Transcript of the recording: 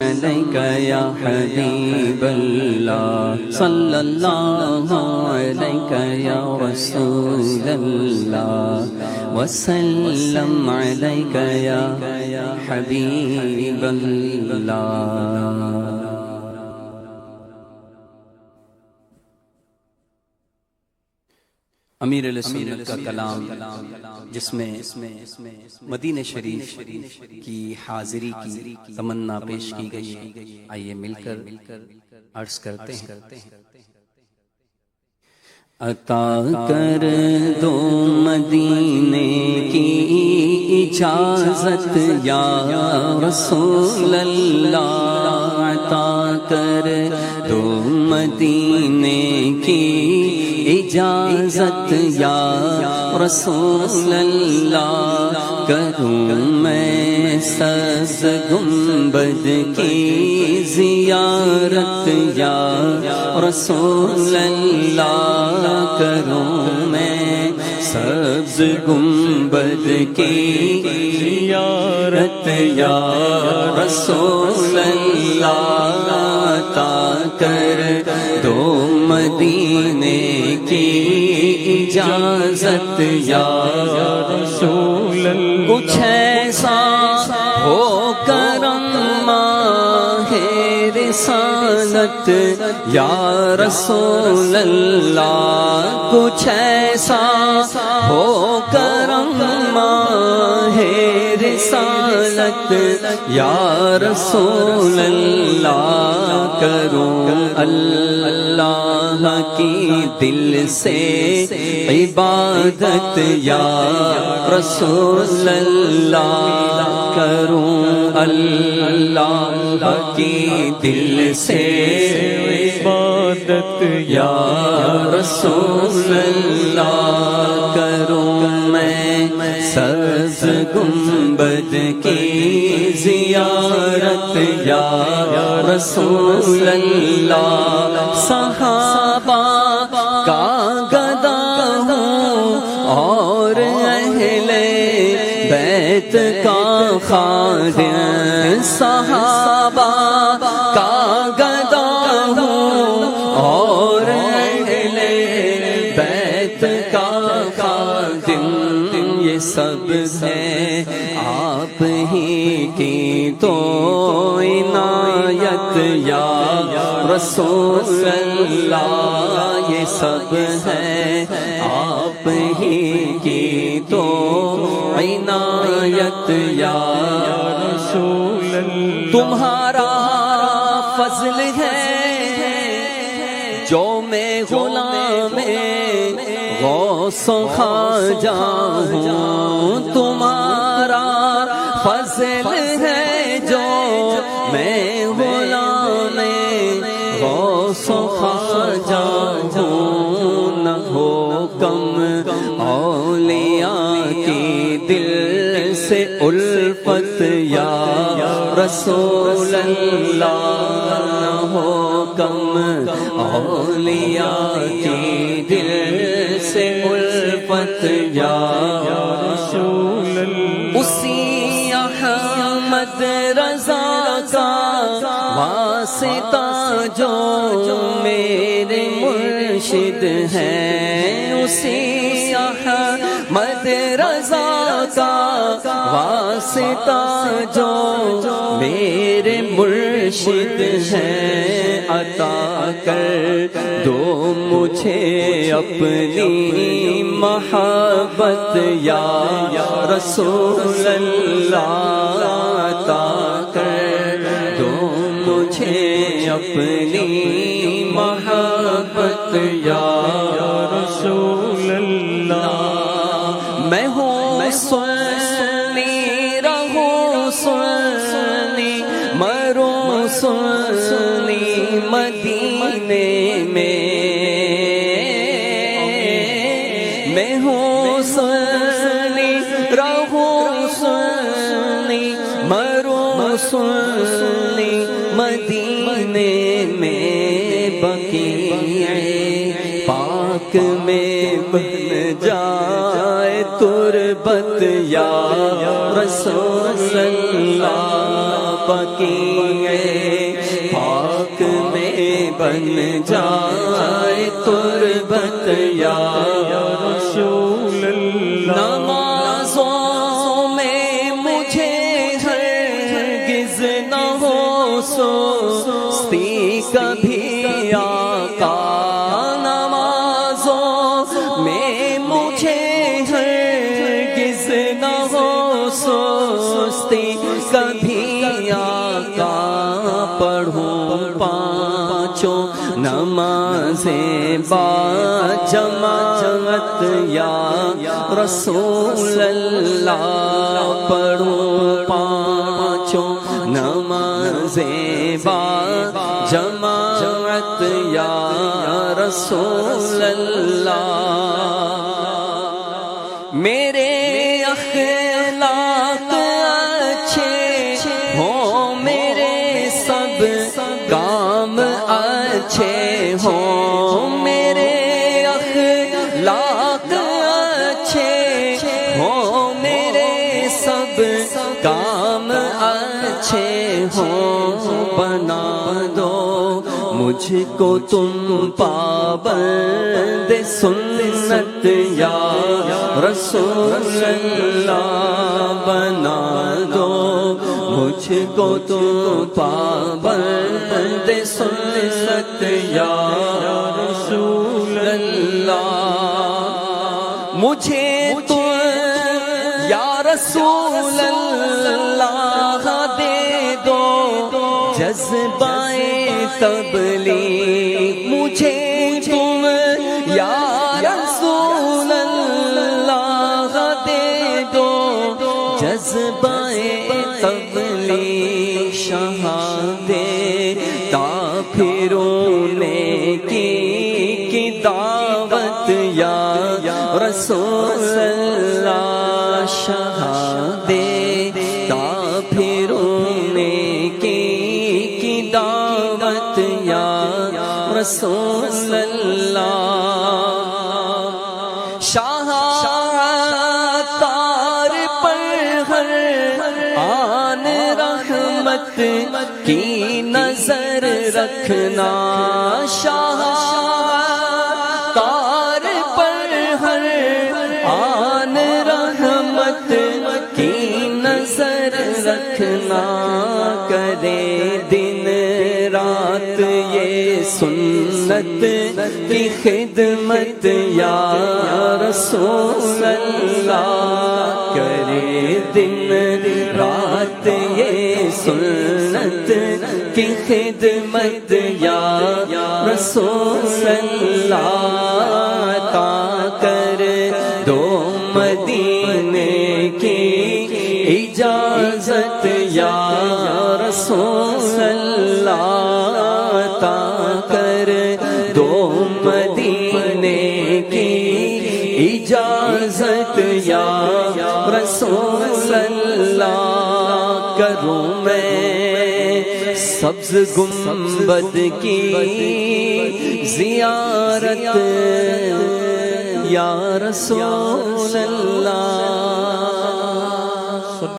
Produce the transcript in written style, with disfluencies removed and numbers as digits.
عليك يا حبيب الله صلى الله عليك يا رسول الله وسلم عليك يا حبيب الله. امیر علیہ سنت کا کلام جس میں مدینہ شریف کی حاضری کی تمنا پیش کی گئی ہے، آئیے مل کر عرض کرتے ہیں۔ عطا کر دو مدینے کی اجازت یا رسول اللہ، عطا کر دو مدینے کی اجازت یا رسول اللہ، کروں میں سبز گنبد کی زیارت یا رسول اللہ، کروں میں سبز گنبد کی زیارت یا رسول اللہ، عطا کر دو مدینے کی اجازت یا رسول اللہ، کچھ ایسا ہو کرم ماہ رسالت یا رسول اللہ، کچھ ایسا ہو کرم ماہ رسالت یا رسول اللہ، کروں اللہ کی دل سے عبادت یا رسول اللہ، کروں اللہ کی دل سے عبادت یا رسول اللہ، کروں میں سبز گنبد کی زیارت یا رسول اللہ، صحابہ کا گدا ہوں اور اہل بیت کا خادم، صحابہ کا گدا ہوں اور اہل بیت کا خادم، یہ سب ہے آپ ہی کی تو عنایت یا رسول اللہ، یہ سب ہے آپ ہی کی تو عنایت یا رسول اللہ، تمہارا فضل ہے جو میں غلام غوث و خواجہ ہوں، تمہارا فضل ہے جو میں غلام غوث و خواجہ ہوں، نہ ہو کم اولیاء کی دل سے الفت یا رسول اللہ، نہ ہو کم اولیاء کی دل سے الفت یا رسول اللہ، اسی احمد رضا کا واسطہ جو میرے مرشد ہیں، اسی احمد رضا کا واسطہ جو میرے مرشد ہیں، عطا کر دو مجھے اپنی محبت یا رسول اللہ، عطا کر دو مجھے اپنی محبت یا رسول اللہ، میں ہوں سنی رہوں سنی مروں سنی مدینے میں، میں ہوں سنی رہوں سنی مروں سنی مدینے میں، بقیع پاک میں بن جائے تربت یا رسول اللہ، بقیع پاک میں بن جائے تربت یا رسول اللہ۔ نمازوں میں مجھے ہرگز نہ ہو سستی کبھی آقا، نمازوں میں مجھے ہرگز نہ ہو سستی کبھی آقا، پڑھوں پانچوں نمازیں با جماعت یا رسول اللہ، پڑھوں پانچوں نمازیں با جماعت یا رسول اللہ۔ میرے اخلاق اچھے ہوں، میرے سب کام اچھے ہوں، میرے اخلاق اچھے ہوں، میرے سب کام اچھے ہوں، بنا دو مجھ کو تم پابند سنت یا رسول اللہ، بنا دو مجھ کو تم پابند سنت یا رسول اللہ، مجھے تم یا رسول اللہ دے دو جذبہ تبلیغ، مجھے تم یا رسول اللہ دے دو جذبہ تبلیغ، شہادے تا پھرونے کی دعوت یا رسول اللہ، شہادے تا پھرونے کی دعوت یا رسول اللہ، شاہ تار پر ہر آن رحمت کی نظر رکھنا، شاہ تار پر ہر آن رحمت کی نظر رکھنا، کرے دن رات یہ سنت کی خدمت یا رسول اللہ، کرے دن رات یہ سنت کی خدمت یا رسول اللہ، عطا کر دو مدینے کی اجازت یا رسول اللہ، عطا کر دو مدینے کی اجازت یا رسول اللہ، کروں میں سبز گنبد کی زیارت یا رسول اللہ،